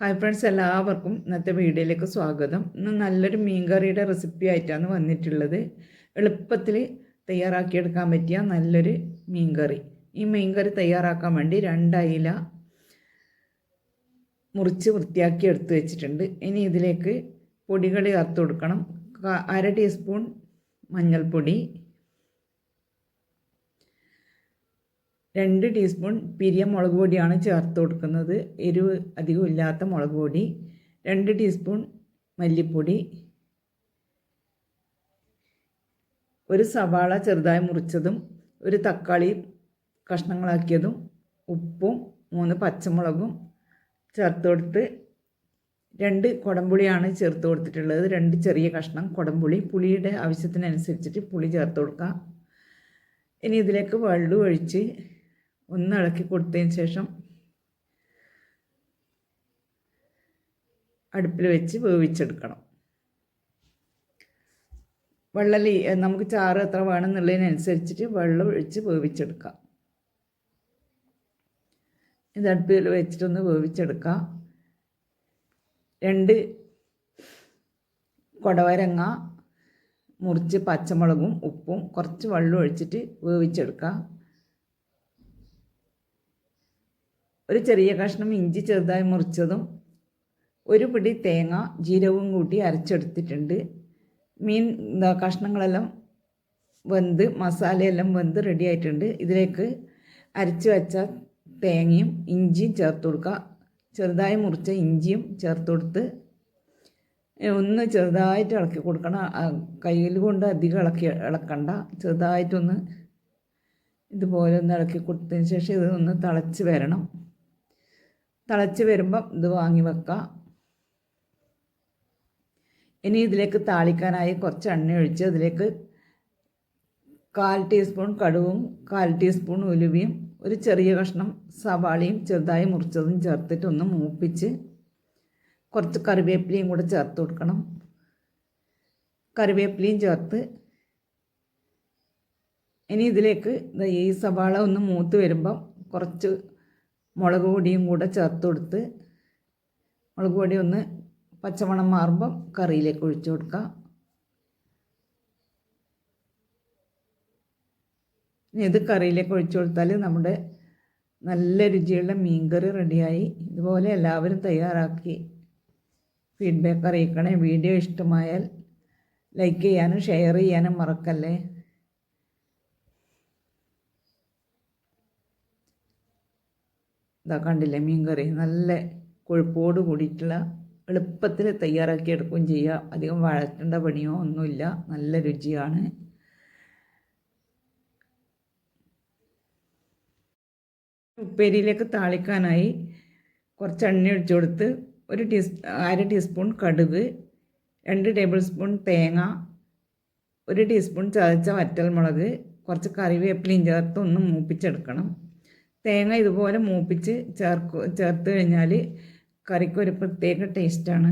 Hi friends, എല്ലാവർക്കും ഇന്നത്തെ വീഡിയോയിലേക്ക് സ്വാഗതം. ഇന്ന് നല്ലൊരു മീൻകറിയുടെ റെസിപ്പി ആയിട്ടാണ് വന്നിട്ടുള്ളത്. എളുപ്പത്തിൽ തയ്യാറാക്കിയെടുക്കാൻ പറ്റിയ നല്ലൊരു മീൻകറി. ഈ മീൻകറി തയ്യാറാക്കാൻ വേണ്ടി 2 അയില മുറിച്ച് വൃത്തിയാക്കി എടുത്ത് വെച്ചിട്ടുണ്ട്. ഇനി ഇതിലേക്ക് പൊടികൾ ചേർത്ത് കൊടുക്കണം. 1/2 ടീസ്പൂൺ മഞ്ഞൾപ്പൊടി, 2 ടീസ്പൂൺ പിരിയ മുളക് പൊടിയാണ് ചേർത്ത് കൊടുക്കുന്നത്. എരിവ് അധികം ഇല്ലാത്ത മുളക് പൊടി, 2 ടീസ്പൂൺ മല്ലിപ്പൊടി, ഒരു സവാള ചെറുതായി മുറിച്ചതും, ഒരു തക്കാളി കഷ്ണങ്ങളാക്കിയതും, ഉപ്പും 3 പച്ചമുളകും ചേർത്ത് കൊടുത്ത് 2 കുടംപുളിയാണ് ചേർത്ത് കൊടുത്തിട്ടുള്ളത്. 2 ചെറിയ കഷ്ണം കുടംപുളി. പുളിയുടെ ആവശ്യത്തിനനുസരിച്ചിട്ട് പുളി ചേർത്ത് കൊടുക്കാം. ഇനി ഇതിലേക്ക് വെള്ളം ഒഴിച്ച് ഒന്ന് ഇളക്കി കൊടുത്തതിന് ശേഷം അടുപ്പിൽ വെച്ച് വേവിച്ചെടുക്കണം. വെള്ളം നമുക്ക് ചാറ് എത്ര വേണമെന്നുള്ളതിനനുസരിച്ചിട്ട് വെള്ളം ഒഴിച്ച് വേവിച്ചെടുക്കാം. ഇത് അടുപ്പിൽ വെച്ചിട്ടൊന്ന് വേവിച്ചെടുക്കാം. 2 കൊടവരങ്ങ മുറിച്ച് പച്ചമുളകും ഉപ്പും കുറച്ച് വെള്ളം ഒഴിച്ചിട്ട് വേവിച്ചെടുക്കാം. ഒരു ചെറിയ കഷ്ണം ഇഞ്ചി ചെറുതായി മുറിച്ചതും, ഒരു പിടി തേങ്ങ ജീരകവും കൂട്ടി അരച്ചെടുത്തിട്ടുണ്ട്. മീൻ കഷ്ണങ്ങളെല്ലാം വെന്ത് മസാലയെല്ലാം വെന്ത് റെഡി ആയിട്ടുണ്ട്. ഇതിലേക്ക് അരച്ച് വെച്ച തേങ്ങയും ഇഞ്ചിയും ചേർത്ത് കൊടുക്കുക. ചെറുതായി മുറിച്ച ഇഞ്ചിയും ചേർത്ത് കൊടുത്ത് ഒന്ന് ചെറുതായിട്ട് ഇളക്കി കൊടുക്കണം. കയ്യിൽ കൊണ്ട് അധികം ഇളക്കണ്ട. ചെറുതായിട്ടൊന്ന് ഇതുപോലെ ഒന്ന് ഇളക്കി കൊടുത്തതിന് ശേഷം ഇതൊന്ന് തിളച്ച് വരണം. തിളച്ച് വരുമ്പം ഇത് വാങ്ങി വെക്കാം. ഇനി ഇതിലേക്ക് താളിക്കാനായി കുറച്ച് എണ്ണ ഒഴിച്ച് അതിലേക്ക് 1/4 ടീസ്പൂൺ കടുവും 1/4 ടീസ്പൂൺ ഉലുവയും ഒരു ചെറിയ കഷ്ണം സവാളയും ചെറുതായി മുറിച്ചതും ചേർത്തിട്ട് ഒന്ന് മൂപ്പിച്ച് കുറച്ച് കറിവേപ്പിലയും കൂടെ ചേർത്ത് കൊടുക്കണം. കറിവേപ്പിലയും ചേർത്ത് ഇനി ഇതിലേക്ക് ഈ സവാള ഒന്ന് മൂത്ത് വരുമ്പം കുറച്ച് മുളക് പൊടിയും കൂടെ ചേർത്ത് കൊടുത്ത് മുളക് പൊടി ഒന്ന് പച്ചമണം മാറുമ്പം കറിയിലേക്ക് ഒഴിച്ചു കൊടുക്കുക. ഇത് കറിയിലേക്ക് ഒഴിച്ചു കൊടുത്താൽ നമ്മുടെ നല്ല രുചിയുള്ള മീൻകറി റെഡിയായി. ഇതുപോലെ എല്ലാവരും തയ്യാറാക്കി ഫീഡ്ബാക്ക് അറിയിക്കണേ. വീഡിയോ ഇഷ്ടമായാൽ ലൈക്ക് ചെയ്യാനും ഷെയർ ചെയ്യാനും മറക്കല്ലേ. ഇതാ കണ്ടില്ലേ, മീൻകറി നല്ല കൊഴുപ്പോട് കൂടിയിട്ടുള്ള എളുപ്പത്തിൽ തയ്യാറാക്കി എടുക്കുകയും ചെയ്യാം. അധികം വഴറ്റേണ്ട പണിയോ ഒന്നുമില്ല. നല്ല രുചിയാണ്. ഉപ്പേരിയിലേക്ക് താളിക്കാനായി കുറച്ച് എണ്ണ ഒഴിച്ചു കൊടുത്ത് 1/2 ടീസ്പൂൺ കടുക്, 2 ടേബിൾ സ്പൂൺ തേങ്ങ, 1 ടീസ്പൂൺ ചതച്ച വറ്റൽമുളക്, കുറച്ച് കറിവേപ്പിലയും ചേർത്ത് ഒന്ന് മൂപ്പിച്ചെടുക്കണം. തേങ്ങ ഇതുപോലെ മൂപ്പിച്ച് ചേർത്ത് കഴിഞ്ഞാൽ കറിക്കൊരു പ്രത്യേക ടേസ്റ്റാണ്.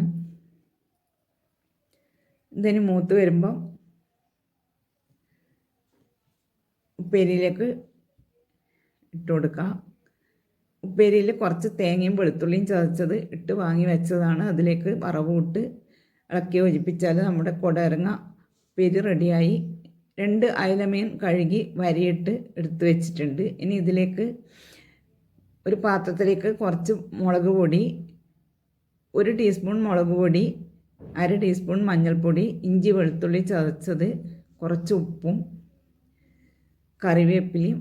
ഇതിന് മൂത്ത് വരുമ്പം ഉപ്പേരിയിലേക്ക് ഇട്ട് കൊടുക്കാം. ഉപ്പേരിയിൽ കുറച്ച് തേങ്ങയും വെളുത്തുള്ളിയും ചതച്ചത് ഇട്ട് വാങ്ങി വെച്ചതാണ്. അതിലേക്ക് വറവ് ഇട്ട് ഇളക്കി യോജിപ്പിച്ചാൽ നമ്മുടെ കൊടരങ്ങ ഉപ്പേരി റെഡിയായി. 2 അയലമീൻ കഴുകി വരിയിട്ട് എടുത്ത് വെച്ചിട്ടുണ്ട്. ഇനി ഇതിലേക്ക് ഒരു പാത്രത്തിലേക്ക് കുറച്ച് മുളക് പൊടി, 1 ടീസ്പൂൺ മുളക് പൊടി, 1/2 ടീസ്പൂൺ മഞ്ഞൾപ്പൊടി, ഇഞ്ചി വെളുത്തുള്ളി ചതച്ചത്, കുറച്ച് ഉപ്പും കറിവേപ്പിലയും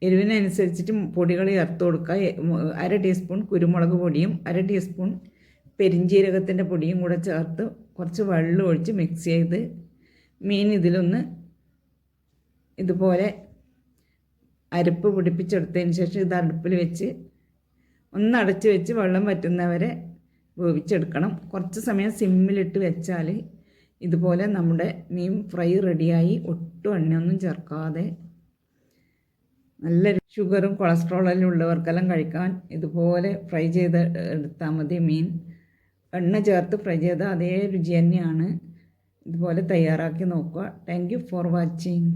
എരിവിനനുസരിച്ചിട്ട് പൊടികൾ ചേർത്ത് കൊടുക്കുക. 1/2 ടീസ്പൂൺ കുരുമുളക് പൊടിയും 1/2 ടീസ്പൂൺ പെരിഞ്ജീരകത്തിൻ്റെ പൊടിയും കൂടെ ചേർത്ത് കുറച്ച് വെള്ളം ഒഴിച്ച് മിക്സ് ചെയ്ത് മീൻ ഇതിലൊന്ന് ഇതുപോലെ അരപ്പ് പിടിപ്പിച്ചെടുത്തതിന് ശേഷം ഇത് അടുപ്പിൽ വെച്ച് ഒന്ന് അടച്ച് വെച്ച് വെള്ളം വറ്റുന്നവരെ വേവിച്ചെടുക്കണം. കുറച്ച് സമയം സിമ്മിലിട്ട് വെച്ചാൽ ഇതുപോലെ നമ്മുടെ മീൻ ഫ്രൈ റെഡിയായി. ഒട്ടും എണ്ണയൊന്നും ചേർക്കാതെ നല്ല ഷുഗറും കൊളസ്ട്രോളെല്ലാം ഉള്ളവർക്കെല്ലാം കഴിക്കാൻ ഇതുപോലെ ഫ്രൈ ചെയ്ത് എടുത്താൽ മതി. മീൻ എണ്ണ ചേർത്ത് ഫ്രൈ ചെയ്ത അതേ രുചി തന്നെയാണ്. ഇതുപോലെ തയ്യാറാക്കി നോക്കുക. Thank you for watching.